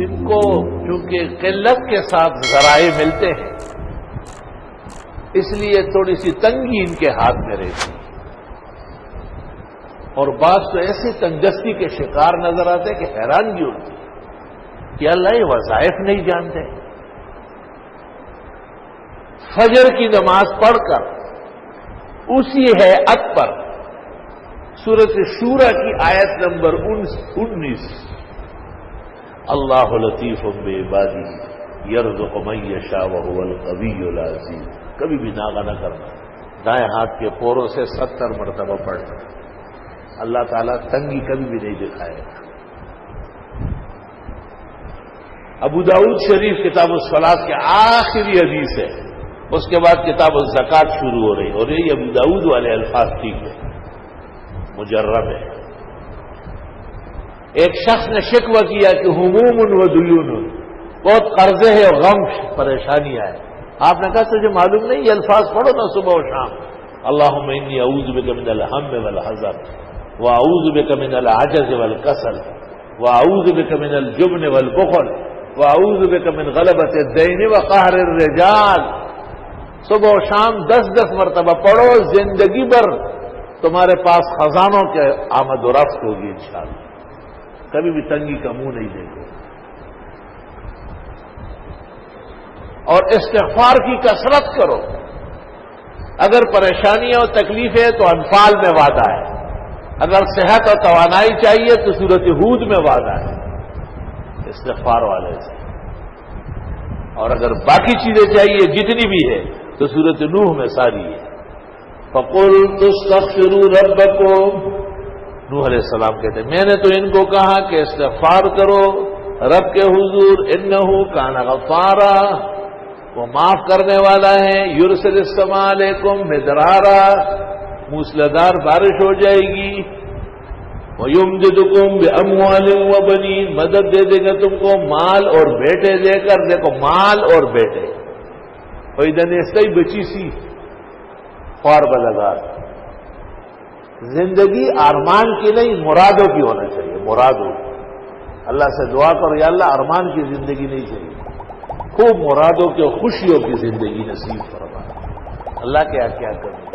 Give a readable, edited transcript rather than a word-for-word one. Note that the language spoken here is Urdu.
ان کو چونکہ قلت کے ساتھ ذرائع ملتے ہیں، اس لیے تھوڑی سی تنگی ان کے ہاتھ میں رہتی، اور بعض تو ایسی تنگستی کے شکار نظر آتے کہ حیرانگی ہوتی کہ اللہ یہ وظائف نہیں جانتے۔ فجر کی نماز پڑھ کر اسی ہیئت پر سورۃ شورى کی آیت نمبر 19 اللہ لطیف بعبادہ یرزق من یشاء وهو القوی العزیز، کبھی بھی ناغہ نہ کرنا، دائیں ہاتھ کے پوروں سے 70 مرتبہ پڑھنا، اللہ تعالیٰ تنگی کبھی بھی نہیں دکھائے گا۔ ابو داؤد شریف کتاب الصلاۃ کے آخری حدیث ہے، اس کے بعد کتاب الزکوٰۃ شروع ہو رہی، اور یہ ابو داؤد والے الفاظ ٹھیک ہے، مجرب ہے۔ ایک شخص نے شکوہ کیا کہ ہموم و دیون، بہت قرضے ہیں اور غم پریشانیاں ہیں۔ آپ نے کہا تجھے معلوم نہیں، یہ الفاظ پڑھو نا صبح و شام، اللہم انی اعوذ بک من الہم والحزن واعوذ بک من العجز والکسل واعوذ بک من الجبن والبخل واعوذ بک من غلبۃ الدین وقہر الرجال۔ صبح و شام 10 مرتبہ پڑھو، زندگی بھر تمہارے پاس خزانوں کے آمد و رفت ہوگی انشاءاللہ، کبھی بھی تنگی کا منہ نہیں دیکھو۔ اور استغفار کی کثرت کرو، اگر پریشانیاں اور تکلیفیں تو انفال میں وعدہ ہے، اگر صحت اور توانائی چاہیے تو سورۃ ہود میں وعدہ ہے استغفار والے سے، اور اگر باقی چیزیں چاہیے جتنی بھی ہے تو سورۃ نوح میں ساری ہے۔ فَقُلْتُ اسْتَغْفِرُوا رَبَّكُمْ، نوح علیہ السلام کہتے ہیں میں نے تو ان کو کہا کہ استغفار کرو رب کے حضور، إِنَّهُ كَانَ غَفَّارًا، وہ معاف کرنے والا ہے، یرسل السماء علیکم مدرارا، موسلادھار بارش ہو جائے گی، وَيُمْدِدُكُمْ بِأَمْوَالٍ وَبَنِينَ، مدد دے دے گا تم کو مال اور بیٹے دے کر۔ دیکھو مال اور بیٹے، وَإِذَا نِسْتَيْ بچی سی خوار بلگار۔ زندگی ارمان کی نہیں مرادوں کی ہونا چاہیے، مرادوں۔ اللہ سے دعا کرو یا اللہ ارمان کی زندگی نہیں چاہیے، خوب مرادوں کی اور خوشیوں کی زندگی نصیب فرما۔ اللہ کیا کیا کریں۔